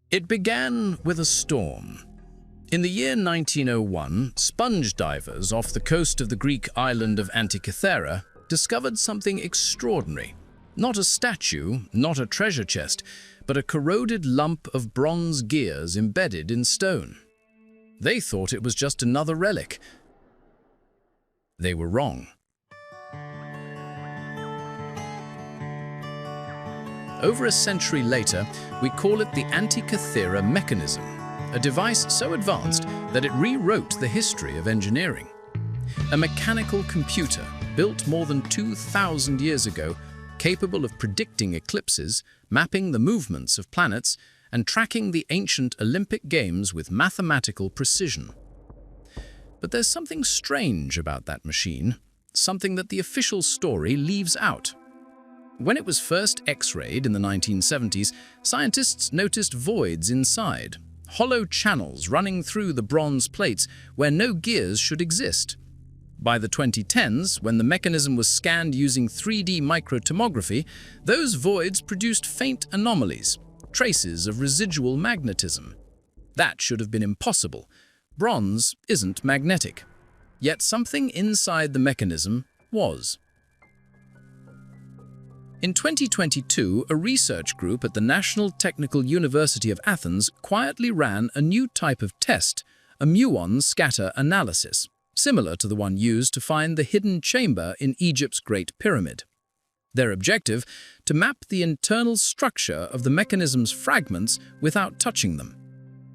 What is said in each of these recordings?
It began with a storm. In the year 1901, sponge divers off the coast of the Greek island of Antikythera discovered something extraordinary. Not a statue, not a treasure chest, but a corroded lump of bronze gears embedded in stone. They thought it was just another relic. They were wrong. Over a century later, we call it the Antikythera Mechanism, a device so advanced that it rewrote the history of engineering. A mechanical computer built more than 2,000 years ago, capable of predicting eclipses, mapping the movements of planets, and tracking the ancient Olympic Games with mathematical precision. But there's something strange about that machine, something that the official story leaves out. When it was first X-rayed in the 1970s, scientists noticed voids inside, hollow channels running through the bronze plates where no gears should exist. By the 2010s, when the mechanism was scanned using 3D microtomography, those voids produced faint anomalies, traces of residual magnetism. That should have been impossible. Bronze isn't magnetic. Yet something inside the mechanism was. In 2022, a research group at the National Technical University of Athens quietly ran a new type of test, a muon scatter analysis, similar to the one used to find the hidden chamber in Egypt's Great Pyramid. Their objective: to map the internal structure of the mechanism's fragments without touching them.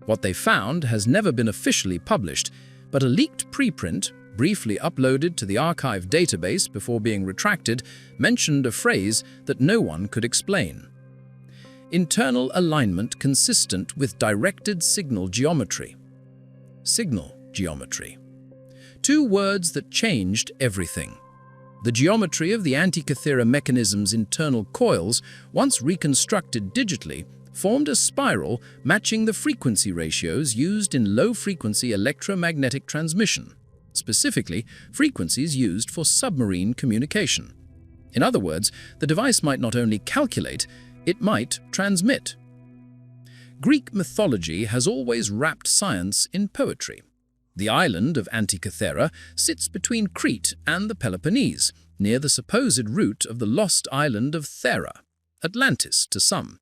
What they found has never been officially published, but a leaked preprint, briefly uploaded to the archive database before being retracted, mentioned a phrase that no one could explain. Internal alignment consistent with directed signal geometry. Signal geometry. Two words that changed everything. The geometry of the Antikythera mechanism's internal coils, once reconstructed digitally, formed a spiral matching the frequency ratios used in low-frequency electromagnetic transmission, specifically frequencies used for submarine communication. In other words, the device might not only calculate, it might transmit. Greek mythology has always wrapped science in poetry. The island of Antikythera sits between Crete and the Peloponnese, near the supposed root of the lost island of Thera, Atlantis to some.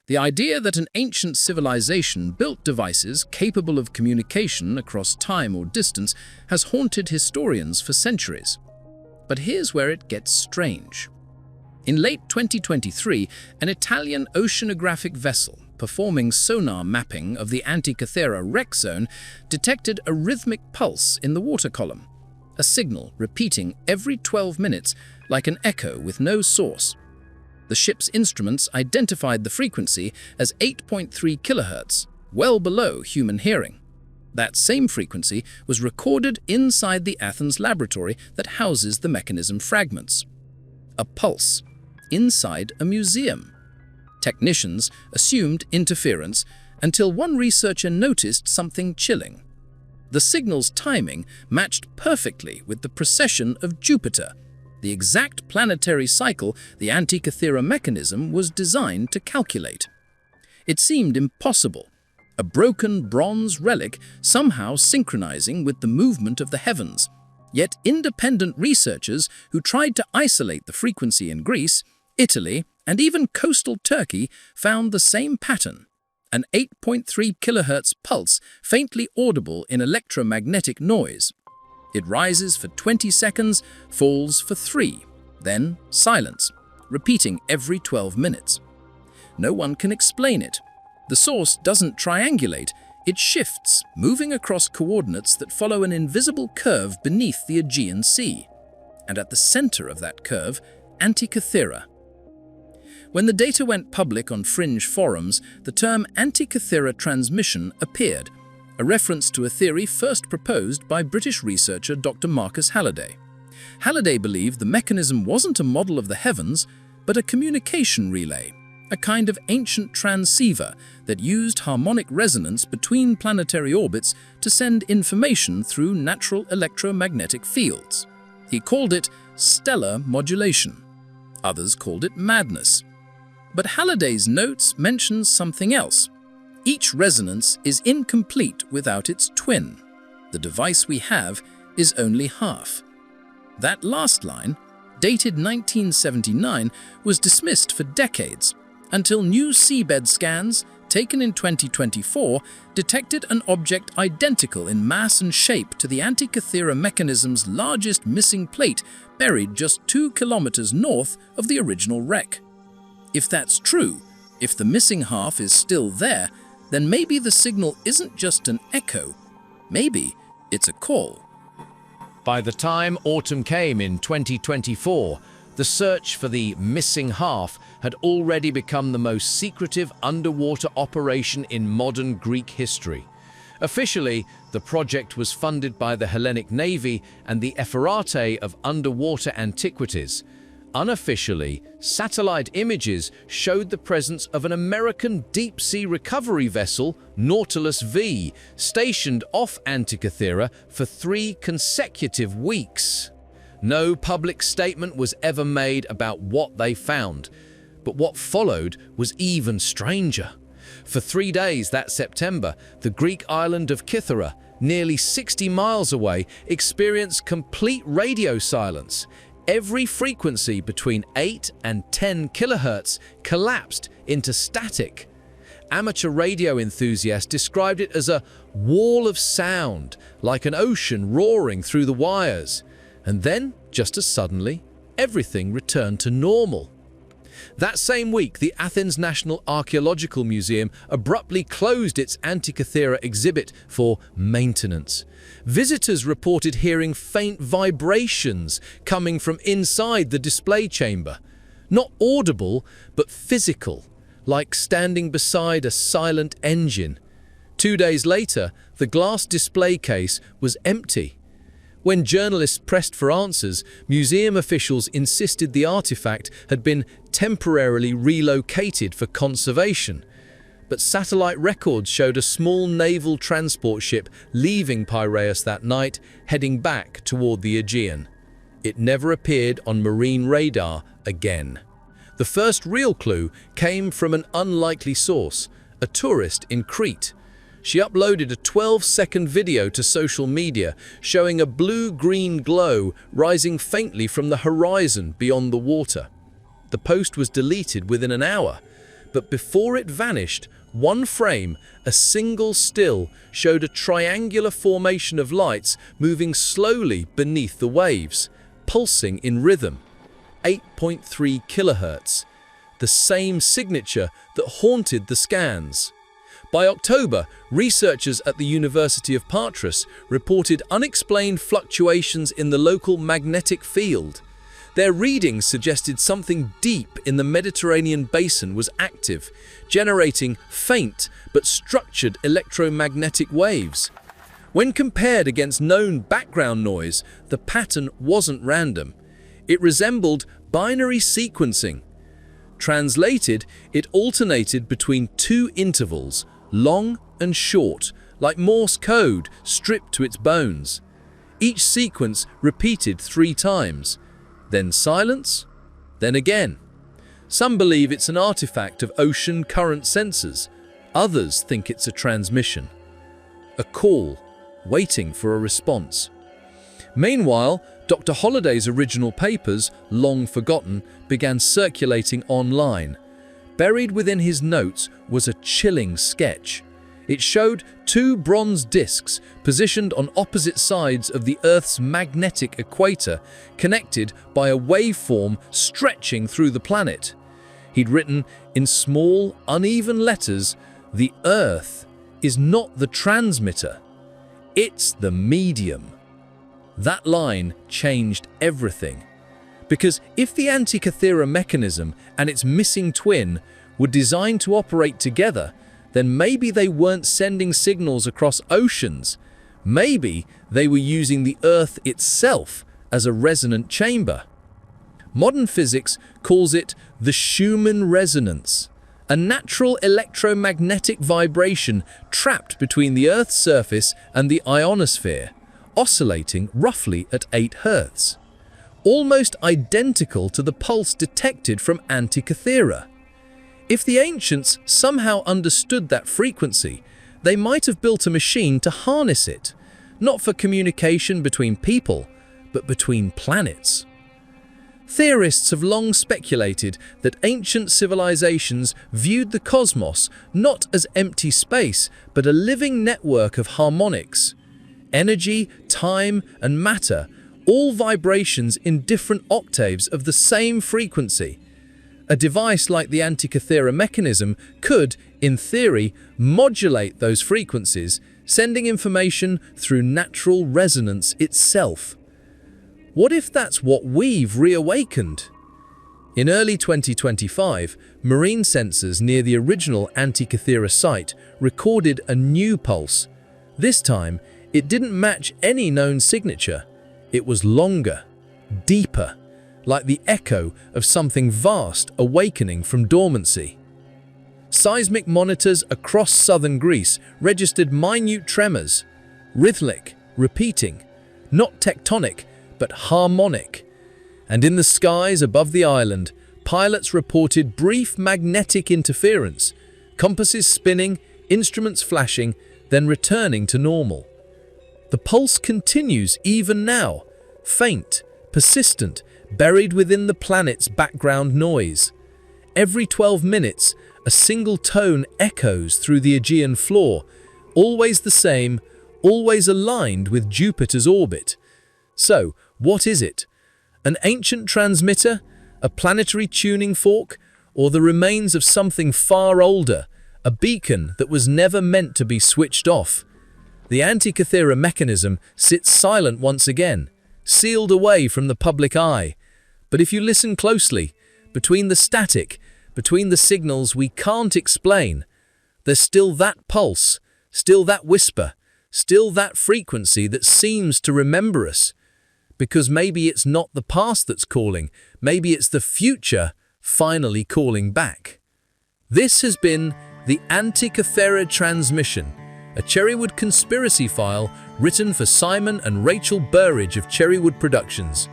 The idea that an ancient civilization built devices capable of communication across time or distance has haunted historians for centuries. But here's where it gets strange. In late 2023, an Italian oceanographic vessel performing sonar mapping of the Antikythera wreck zone detected a rhythmic pulse in the water column, a signal repeating every 12 minutes like an echo with no source. The ship's instruments identified the frequency as 8.3 kHz, well below human hearing. That same frequency was recorded inside the Athens laboratory that houses the mechanism fragments. A pulse inside a museum. Technicians assumed interference until one researcher noticed something chilling. The signal's timing matched perfectly with the precession of Jupiter, the exact planetary cycle the Antikythera mechanism was designed to calculate. It seemed impossible, a broken bronze relic somehow synchronizing with the movement of the heavens. Yet independent researchers who tried to isolate the frequency in Greece, Italy, and even coastal Turkey found the same pattern, an 8.3 kHz pulse faintly audible in electromagnetic noise. It rises for 20 seconds, falls for 3, then silence, repeating every 12 minutes. No one can explain it. The source doesn't triangulate, it shifts, moving across coordinates that follow an invisible curve beneath the Aegean Sea. And at the center of that curve, Antikythera. When the data went public on fringe forums, the term Antikythera transmission appeared, a reference to a theory first proposed by British researcher Dr. Marcus Halliday. Halliday believed the mechanism wasn't a model of the heavens, but a communication relay, a kind of ancient transceiver that used harmonic resonance between planetary orbits to send information through natural electromagnetic fields. He called it stellar modulation. Others called it madness. But Halliday's notes mention something else: Each resonance is incomplete without its twin. The device we have is only half. That last line, dated 1979, was dismissed for decades, until new seabed scans, taken in 2024, detected an object identical in mass and shape to the Antikythera Mechanism's largest missing plate, buried just 2 kilometers north of the original wreck. If that's true, if the missing half is still there, then maybe the signal isn't just an echo. Maybe it's a call. By the time autumn came in 2024, the search for the missing half had already become the most secretive underwater operation in modern Greek history. Officially, the project was funded by the Hellenic Navy and the Ephrate of Underwater Antiquities. Unofficially, satellite images showed the presence of an American deep-sea recovery vessel, Nautilus V, stationed off Antikythera for 3 consecutive weeks. No public statement was ever made about what they found, but what followed was even stranger. For 3 days that September, the Greek island of Kythera, nearly 60 miles away, experienced complete radio silence. Every frequency between 8 and 10 kilohertz collapsed into static. Amateur radio enthusiasts described it as a wall of sound, like an ocean roaring through the wires. And then, just as suddenly, everything returned to normal. That same week, the Athens National Archaeological Museum abruptly closed its Antikythera exhibit for maintenance. Visitors reported hearing faint vibrations coming from inside the display chamber. Not audible, but physical, like standing beside a silent engine. 2 days later, the glass display case was empty. When journalists pressed for answers, museum officials insisted the artifact had been temporarily relocated for conservation. But satellite records showed a small naval transport ship leaving Piraeus that night, heading back toward the Aegean. It never appeared on marine radar again. The first real clue came from an unlikely source, a tourist in Crete. She uploaded a 12-second video to social media showing a blue-green glow rising faintly from the horizon beyond the water. The post was deleted within an hour, but before it vanished, one frame, a single still, showed a triangular formation of lights moving slowly beneath the waves, pulsing in rhythm. 8.3 kilohertz, the same signature that haunted the scans. By October, researchers at the University of Patras reported unexplained fluctuations in the local magnetic field. Their readings suggested something deep in the Mediterranean basin was active, generating faint but structured electromagnetic waves. When compared against known background noise, the pattern wasn't random. It resembled binary sequencing. Translated, it alternated between 2 intervals, long and short, like Morse code stripped to its bones. Each sequence repeated 3 times, then silence, then again. Some believe it's an artifact of ocean current sensors. Others think it's a transmission, a call, waiting for a response. Meanwhile, Dr. Holliday's original papers, long forgotten, began circulating online. Buried within his notes was a chilling sketch. It showed 2 bronze discs positioned on opposite sides of the Earth's magnetic equator, connected by a waveform stretching through the planet. He'd written in small, uneven letters, "The Earth is not the transmitter, it's the medium." That line changed everything. Because if the Antikythera Mechanism and its missing twin were designed to operate together, then maybe they weren't sending signals across oceans. Maybe they were using the Earth itself as a resonant chamber. Modern physics calls it the Schumann resonance, a natural electromagnetic vibration trapped between the Earth's surface and the ionosphere, oscillating roughly at 8 Hz. Almost identical to the pulse detected from Antikythera. If the ancients somehow understood that frequency, they might have built a machine to harness it, not for communication between people, but between planets. Theorists have long speculated that ancient civilizations viewed the cosmos not as empty space, but a living network of harmonics. Energy, time, and matter, all vibrations in different octaves of the same frequency. A device like the Antikythera Mechanism could, in theory, modulate those frequencies, sending information through natural resonance itself. What if that's what we've reawakened? In early 2025, marine sensors near the original Antikythera site recorded a new pulse. This time, it didn't match any known signature. It was longer, deeper, like the echo of something vast awakening from dormancy. Seismic monitors across southern Greece registered minute tremors, rhythmic, repeating, not tectonic, but harmonic. And in the skies above the island, pilots reported brief magnetic interference, compasses spinning, instruments flashing, then returning to normal. The pulse continues even now, faint, persistent, buried within the planet's background noise. Every 12 minutes, a single tone echoes through the Aegean floor, always the same, always aligned with Jupiter's orbit. So, what is it? An ancient transmitter? A planetary tuning fork? Or the remains of something far older? A beacon that was never meant to be switched off? The Antikythera Mechanism sits silent once again, sealed away from the public eye. But if you listen closely, between the static, between the signals we can't explain, there's still that pulse, still that whisper, still that frequency that seems to remember us. Because maybe it's not the past that's calling, maybe it's the future finally calling back. This has been the Antikythera Transmission, a Cherrywood Conspiracy File written for Simon and Rachel Burridge of Cherrywood Productions.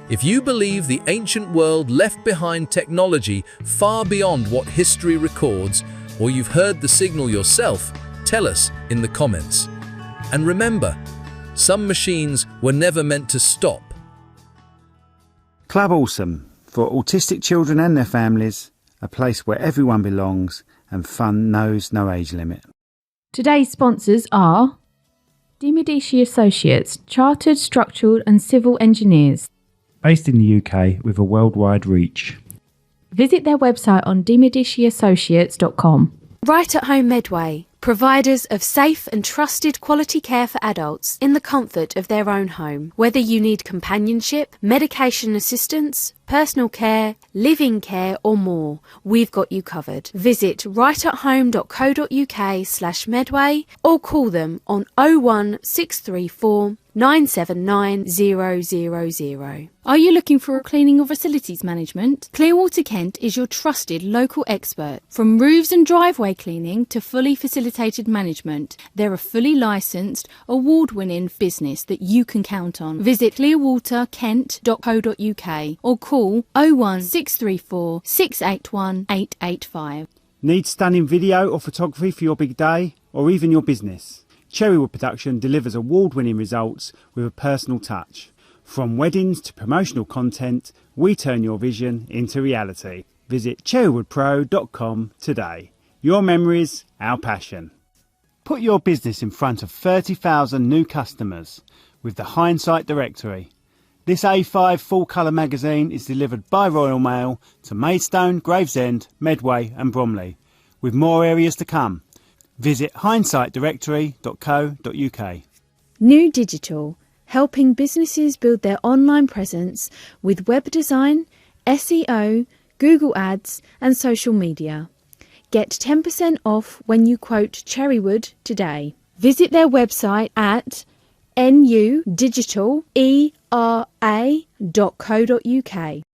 If you believe the ancient world left behind technology far beyond what history records, or you've heard the signal yourself, tell us in the comments. And remember, some machines were never meant to stop. Club Awesome, for autistic children and their families, a place where everyone belongs and fun knows no age limit. Today's sponsors are Demidishi Associates, Chartered Structural and Civil Engineers. Based in the UK with a worldwide reach. Visit their website on demidishyassociates.com. Right at Home Medway, providers of safe and trusted quality care for adults in the comfort of their own home. Whether you need companionship, medication assistance, personal care, living care or more, we've got you covered. Visit rightathome.co.uk/Medway or call them on 01634 979 000. Are you looking for cleaning or facilities management? Clearwater Kent is your trusted local expert. From roofs and driveway cleaning to fully facilitated management, they're a fully licensed, award-winning business that you can count on. Visit clearwaterkent.co.uk or call 01634 681 885. Need stunning video or photography for your big day or even your business? Cherrywood Production delivers award-winning results with a personal touch. From weddings to promotional content, we turn your vision into reality. Visit cherrywoodpro.com today. Your memories, our passion. Put your business in front of 30,000 new customers with the Hindsight Directory. This A5 full-colour magazine is delivered by Royal Mail to Maidstone, Gravesend, Medway and Bromley, with more areas to come. Visit hindsightdirectory.co.uk. New Digital, helping businesses build their online presence with web design, SEO, Google Ads and social media. Get 10% off when you quote Cherrywood today. Visit their website at nudigitalera.co.uk.